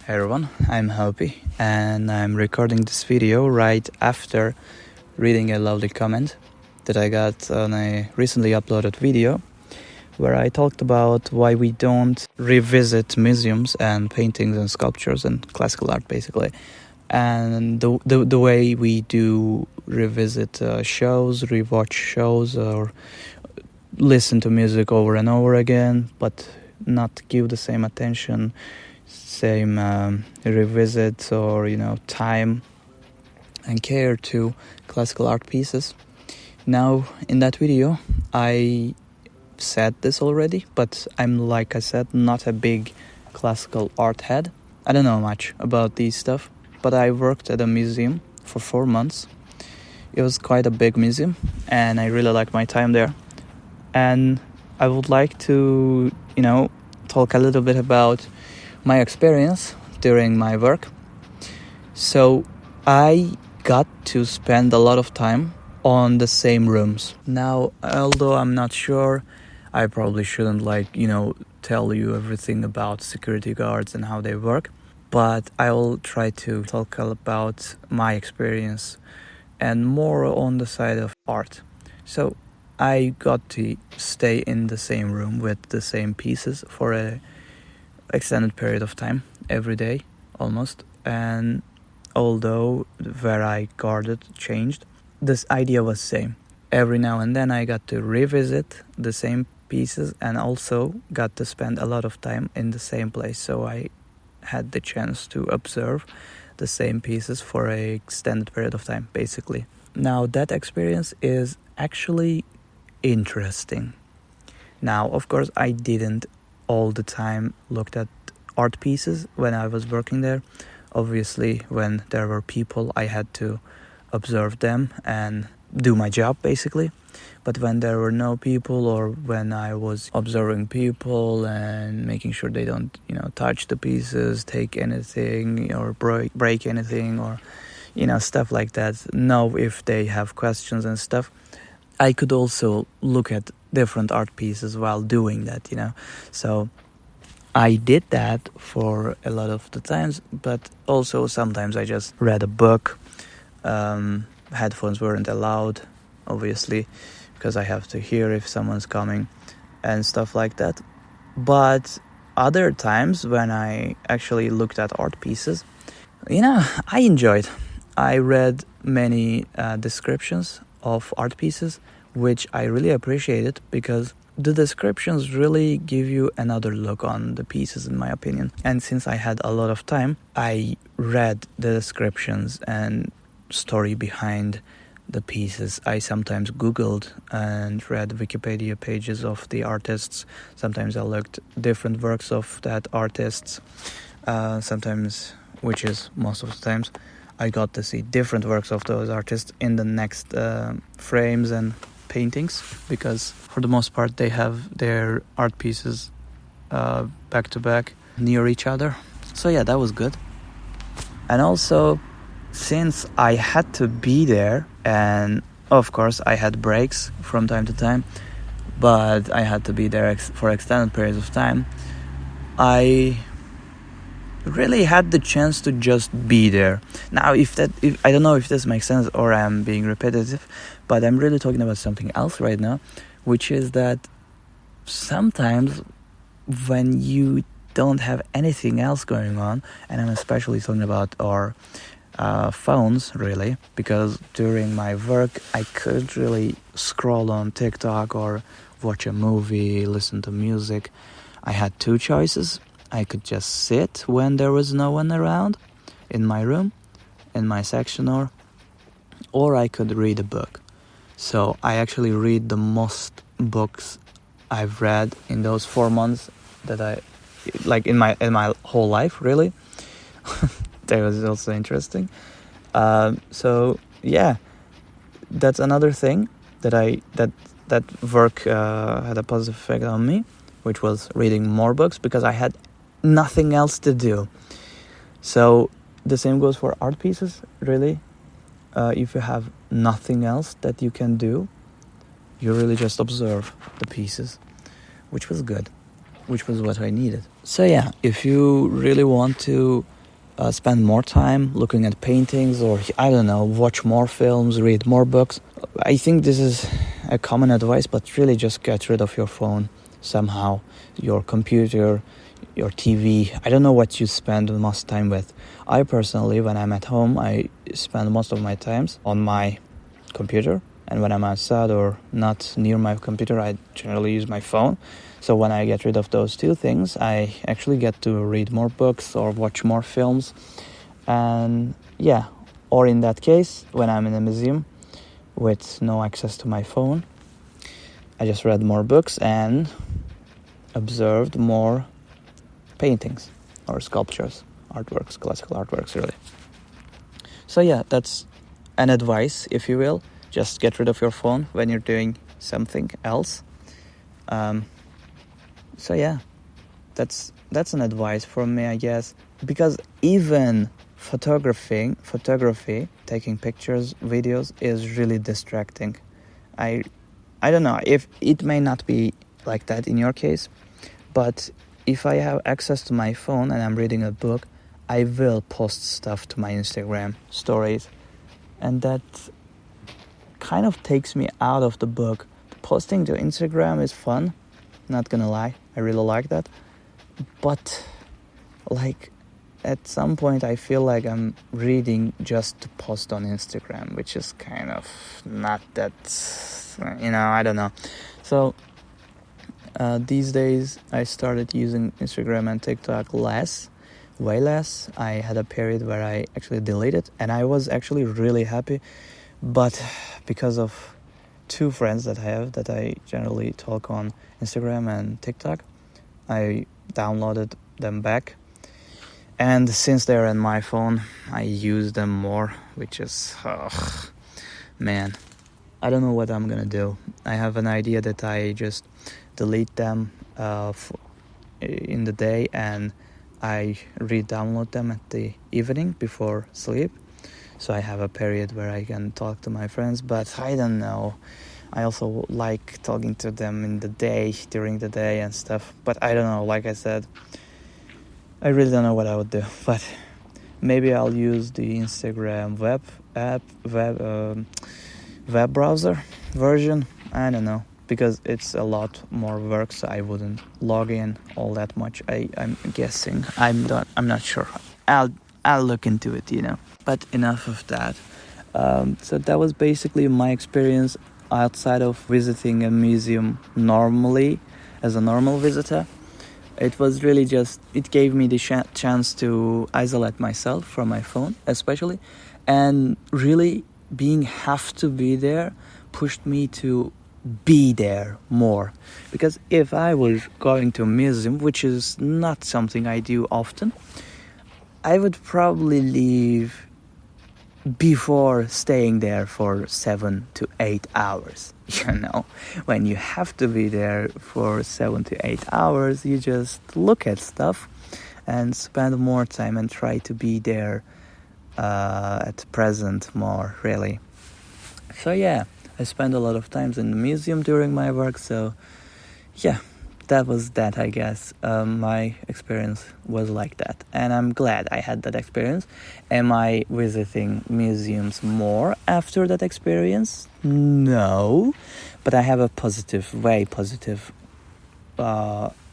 Hey everyone, I'm Hopee and I'm recording this video right after reading a lovely comment that I got on a recently uploaded video where I talked about why we don't revisit museums and paintings and sculptures and classical art basically, and the way we do revisit shows, rewatch shows, or listen to music over and over again, but not give the same attention, same revisit or time and care to classical art pieces. Now in that video I said this already, but I'm, like I said, not a big classical art head. I don't know much about these stuff, but I worked at a museum for 4 months. It was quite a big museum and I really liked my time there, and I would like to talk a little bit about my experience during my work. So I got to spend a lot of time on the same rooms. Now, although I'm not sure, I probably shouldn't tell you everything about security guards and how they work, but I will try to talk about my experience and more on the side of art. So I got to stay in the same room with the same pieces for a extended period of time, every day almost, and although where I guarded changed, this idea was same. Every now and then I got to revisit the same pieces and also got to spend a lot of time in the same place, so I had the chance to observe the same pieces for a extended period of time basically. Now that experience is actually interesting. Now of course I didn't all the time looked at art pieces when I was working there. Obviously when there were people I had to observe them and do my job basically, but when there were no people, or when I was observing people and making sure they don't touch the pieces, take anything or break anything, or stuff like that, know if they have questions and stuff, I could also look at different art pieces while doing that, So I did that for a lot of the times, but also sometimes I just read a book. Headphones weren't allowed, obviously, because I have to hear if someone's coming and stuff like that. But other times when I actually looked at art pieces, I enjoyed. I read many descriptions of art pieces, which I really appreciated, because the descriptions really give you another look on the pieces, in my opinion. And since I had a lot of time, I read the descriptions and story behind the pieces. I sometimes Googled and read Wikipedia pages of the artists. Sometimes I looked different works of that artists. Sometimes, which is most of the times, I got to see different works of those artists in the next frames and paintings, because for the most part they have their art pieces back to back near each other. So yeah, that was good. And also, since I had to be there, and of course I had breaks from time to time, but I had to be there for extended periods of time, I really had the chance to just be there. Now, if I don't know if this makes sense or I'm being repetitive, but I'm really talking about something else right now, which is that sometimes when you don't have anything else going on, and I'm especially talking about our phones really, because during my work I couldn't really scroll on TikTok or watch a movie, listen to music. I had two choices. I could just sit when there was no one around in my room, in my section, or I could read a book. So I actually read the most books I've read in those 4 months that I in my whole life really. That was also interesting. So yeah, that's another thing that work had a positive effect on me, which was reading more books, because I had nothing else to do. So the same goes for art pieces really. If you have nothing else that you can do, you really just observe the pieces, which was good, which was what I needed. So yeah, if you really want to spend more time looking at paintings, or I don't know, watch more films, read more books, I think this is a common advice, but really just get rid of your phone somehow, your computer, your TV. I don't know what you spend the most time with. I personally, when I'm at home, I spend most of my times on my computer, and when I'm outside or not near my computer, I generally use my phone. So when I get rid of those two things, I actually get to read more books or watch more films. And yeah, or in that case, when I'm in a museum with no access to my phone, I just read more books and observed more paintings or sculptures, artworks, classical artworks, really. So yeah, that's an advice, if you will. Just get rid of your phone when you're doing something else. So yeah, that's an advice from me, I guess, because even photography, taking pictures, videos, is really distracting. I don't know if it may not be like that in your case, but if I have access to my phone and I'm reading a book, I will post stuff to my Instagram stories, and that kind of takes me out of the book. Posting to Instagram is fun, not gonna lie, I really like that, but like at some point I feel like I'm reading just to post on Instagram, which is kind of not that, I don't know. So these days I started using Instagram and TikTok way less. I had a period where I actually deleted, and I was actually really happy, but because of two friends that I have that I generally talk on Instagram and TikTok, I downloaded them back, and since they're in my phone, I use them more, which is, man, I don't know what I'm gonna do. I have an idea that I just delete them in the day and I re-download them at the evening before sleep, so I have a period where I can talk to my friends. But I don't know, I also like talking to them in the day, during the day and stuff, but I don't know, like I said, I really don't know what I would do. But maybe I'll use the Instagram web browser version. I don't know, because it's a lot more work, so I wouldn't log in all that much. I'm guessing. I'm not sure. I'll look into it, But enough of that. So that was basically my experience outside of visiting a museum normally, as a normal visitor. It was really just, it gave me the chance to isolate myself from my phone, especially, and really have to be there pushed me to be there more. Because if I was going to a museum, which is not something I do often, I would probably leave before staying there for 7 to 8 hours. When you have to be there for 7 to 8 hours, you just look at stuff and spend more time and try to be there at present more, really. So yeah, I spend a lot of times in the museum during my work, so yeah, that was that, I guess. My experience was like that, and I'm glad I had that experience. Am I visiting museums more after that experience? No, but I have a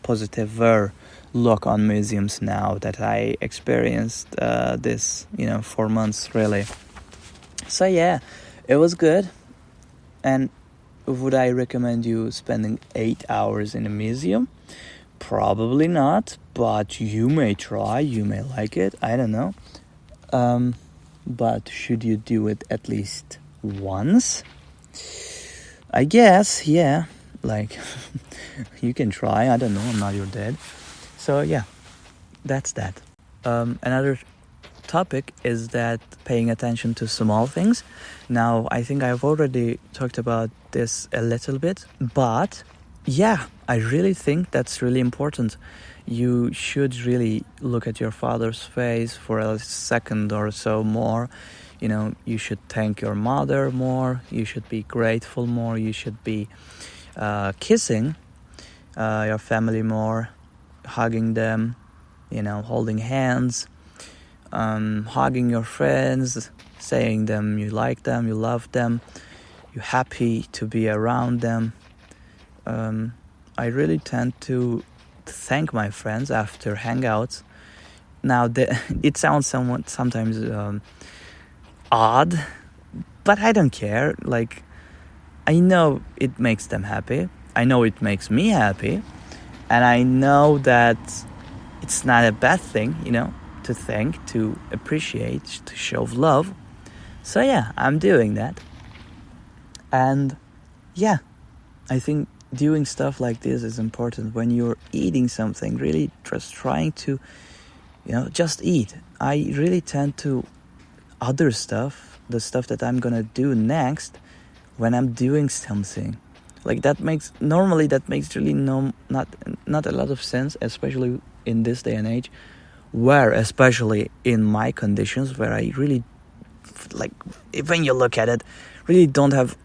positiver look on museums now that I experienced this 4 months, really. So yeah, it was good. And would I recommend you spending 8 hours in a museum? Probably not, but you may try, you may like it, I don't know. But should you do it at least once? I guess, yeah, like, you can try, I don't know, I'm not your dad. So yeah, that's that. Another topic is that paying attention to small things. Now, I think I've already talked about this a little bit, but yeah, I really think that's really important. You should really look at your father's face for a second or so more. You should thank your mother more, you should be grateful more, you should be kissing your family more. hugging them, holding hands, hugging your friends, saying them you like them, you love them, you're happy to be around them. I really tend to thank my friends after hangouts. Now, it sounds sometimes odd, but I don't care. Like, I know it makes them happy. I know it makes me happy. And I know that it's not a bad thing, to thank, to appreciate, to show love. So yeah, I'm doing that. And yeah, I think doing stuff like this is important when you're eating something. Really just trying to, just eat. I really tend to other stuff, the stuff that I'm gonna do next when I'm doing something. Like that makes really not a lot of sense, especially in this day and age, where especially in my conditions where I really, like, when you look at it, really don't have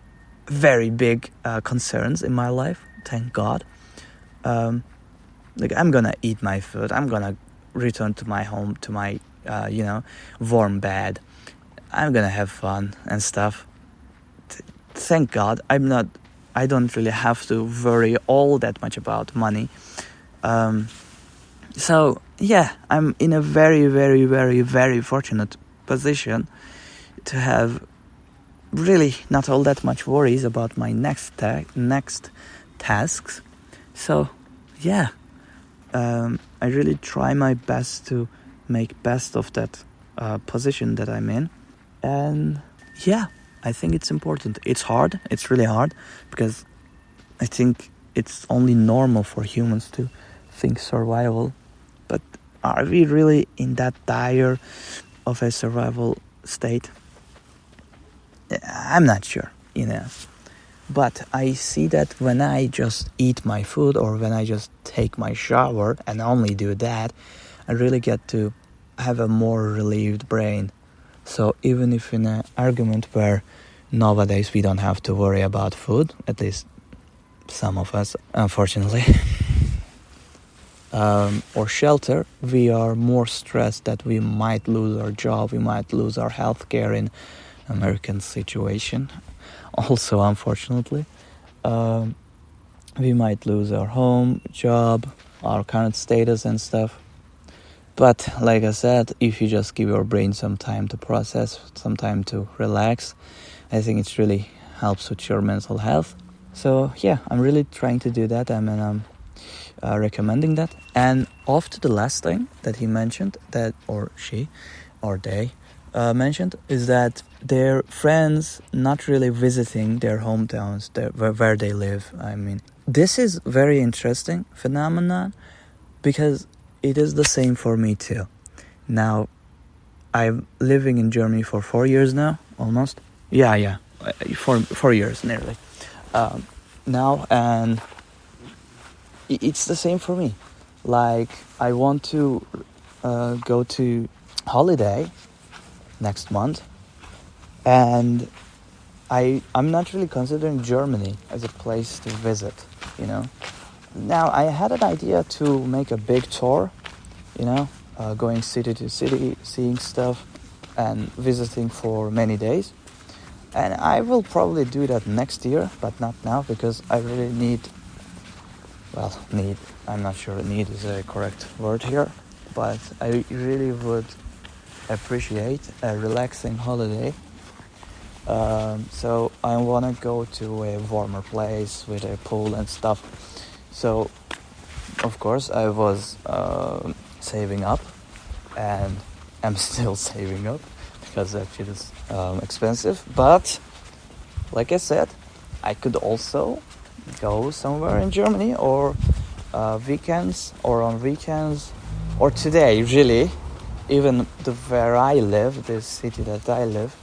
very big concerns in my life, thank God. Like, I'm gonna eat my food, I'm gonna return to my home, to my warm bed, I'm gonna have fun and stuff. Thank God I don't really have to worry all that much about money. So yeah, I'm in a very, very, very, very fortunate position to have really not all that much worries about my next tasks. So yeah, I really try my best to make best of that position that I'm in. And yeah, I think it's important. It's hard. It's really hard, because I think it's only normal for humans to think survival. But are we really in that dire of a survival state? I'm not sure, But I see that when I just eat my food or when I just take my shower and only do that, I really get to have a more relieved brain. So even if in an argument where nowadays we don't have to worry about food, at least some of us, unfortunately, or shelter, we are more stressed that we might lose our job, we might lose our healthcare in American situation. Also, unfortunately, we might lose our home, job, our current status and stuff. But like I said, if you just give your brain some time to process, some time to relax, I think it really helps with your mental health. So yeah, I'm really trying to do that. I'm recommending that. And off to the last thing that he mentioned, that or she or they mentioned, is that their friends not really visiting their hometowns, where they live. I mean, this is very interesting phenomenon, because it is the same for me too. Now, I'm living in Germany for 4 years now, almost. Yeah, 4 years nearly. Now, and it's the same for me. Like, I want to go to holiday next month, and I'm not really considering Germany as a place to visit, Now, I had an idea to make a big tour, going city to city, seeing stuff and visiting for many days. And I will probably do that next year, but not now, because I really I'm not sure need is a correct word here, but I really would appreciate a relaxing holiday. So I want to go to a warmer place with a pool and stuff. So, of course, I was saving up, and I'm still saving up, because that shit is expensive. But, like I said, I could also go somewhere in Germany, or weekends, or on weekends, or today, really, even where I live, this city that I live,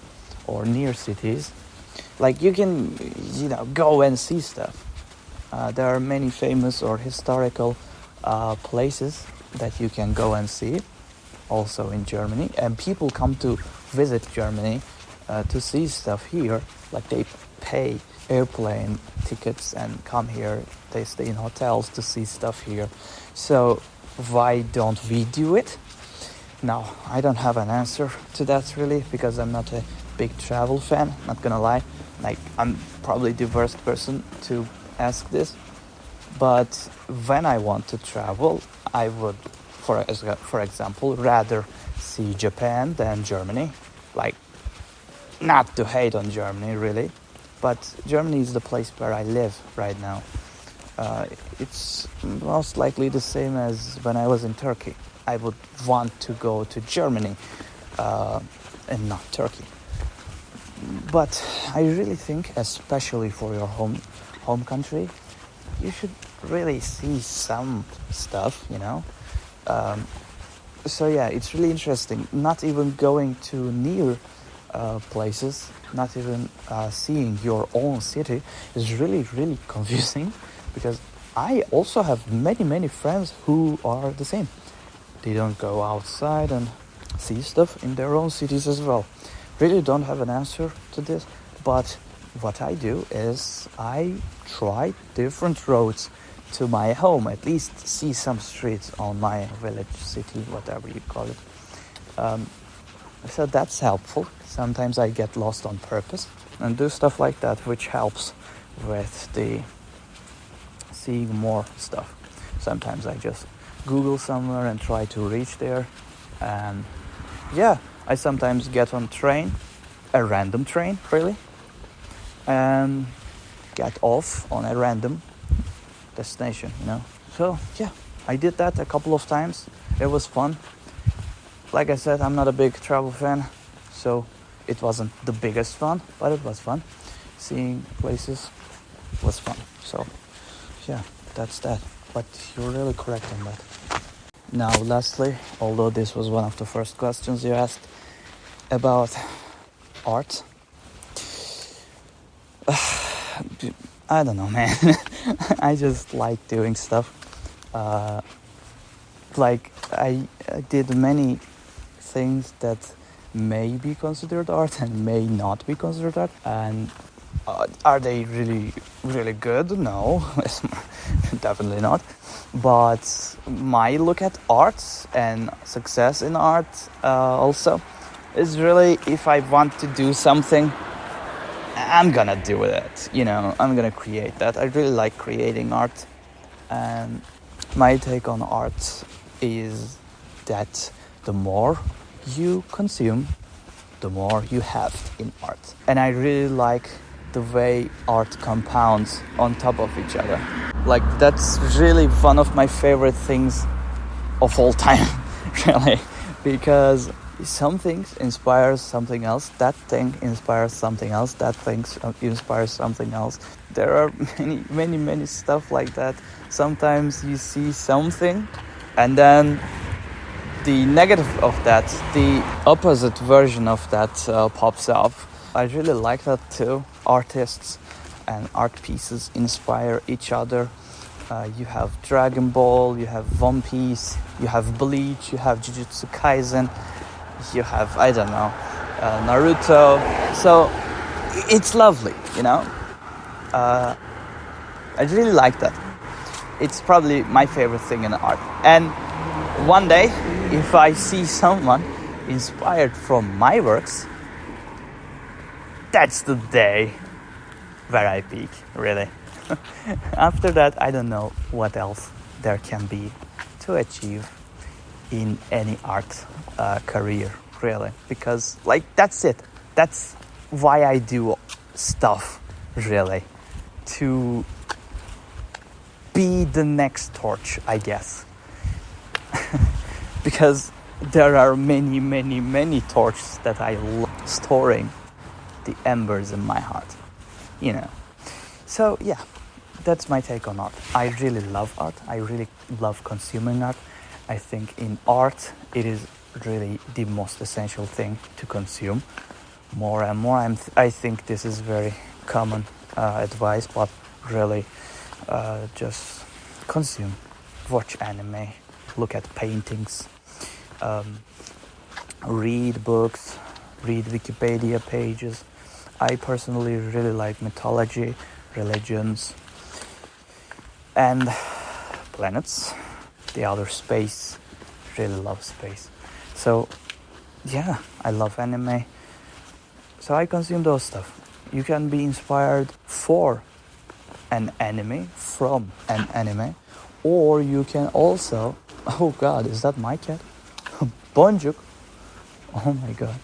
or near cities, like, you can, go and see stuff. There are many famous or historical places that you can go and see, also in Germany. And people come to visit Germany to see stuff here. Like, they pay airplane tickets and come here. They stay in hotels to see stuff here. So why don't we do it? Now, I don't have an answer to that really, because I'm not a big travel fan, not gonna lie. Like, I'm probably the worst person to ask this. But when I want to travel, I would, for example, rather see Japan than Germany. Like, not to hate on Germany really, but Germany is the place where I live right now. It's most likely the same as when I was in Turkey. I would want to go to Germany and not Turkey. But I really think, especially for your home country, you should really see some stuff, you know. So yeah, it's really interesting. Not even going to near places, not even seeing your own city is really, really confusing, because I also have many friends who are the same. They don't go outside and see stuff in their own cities as well. Really don't have an answer to this, but what I do is I try different roads to my home, at least see some streets on my village, city, whatever you call it. So that's helpful. Sometimes I get lost on purpose and do stuff like that, which helps with the seeing more stuff. Sometimes I just Google somewhere and try to reach there. And yeah, I sometimes get on train, a random train really, and get off on a random destination, you know. So yeah, I did that a couple of times. It was fun. Like I said, I'm not a big travel fan, so it wasn't the biggest fun, but it was fun. Seeing places was fun. So yeah, that's that. But you're really correct on that. Now lastly, although this was one of the first questions you asked about art, I don't know, man. I just like doing stuff. Like I did many things that may be considered art and may not be considered art. And are they really, really good? No, definitely not. But my look at art and success in art also is really, if I want to do something, I'm gonna do it, you know, I'm gonna create that. I really like creating art. And my take on art is that the more you consume, the more you have in art. And I really like the way art compounds on top of each other. Like, that's really one of my favorite things of all time, really, because some things inspires something else, that thing inspires something else, that thing inspires something else. There are many stuff like that. Sometimes you see something and then the negative of that, the opposite version of that pops up. I really like that too. Artists and art pieces inspire each other. You have Dragon Ball, you have One Piece, you have Bleach, you have Jujutsu Kaisen, you have, I don't know, Naruto. So it's lovely, you know. I really like that. It's probably my favorite thing in art. And one day, if I see someone inspired from my works, that's the day where I peak, really. After that, I don't know what else there can be to achieve in any art career, really. Because, like, that's it. That's why I do stuff, really. To be the next torch, I guess. Because there are many torches that I love storing the embers in my heart, you know. So yeah, that's my take on art. I really love art. I really love consuming art. I think in art it is really the most essential thing to consume more and more. I think this is very common advice, but really just consume, watch anime, look at paintings, read books, read Wikipedia pages. I personally really like mythology, religions, and planets. the outer space. Really love space. So yeah, I love anime. So I consume those stuff. You can be inspired for an anime, from an anime, or you can also, oh god, is that my cat? Bonjuk. Oh my god.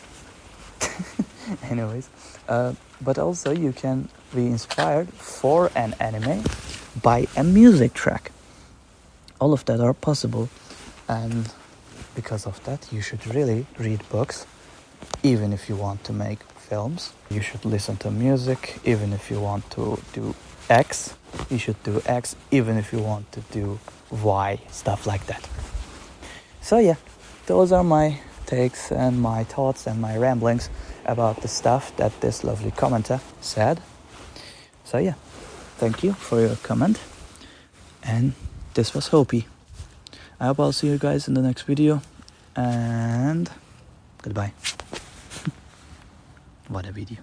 Anyways, but also you can be inspired for an anime by a music track. All of that are possible, and because of that you should really read books. Even if you want to make films, you should listen to music. Even if you want to do X, you should do X. Even if you want to do Y, stuff like that. So yeah, those are my takes and my thoughts and my ramblings about the stuff that this lovely commenter said. So yeah, thank you for your comment. And this was Hopee. I hope I'll see you guys in the next video. And goodbye. What a video.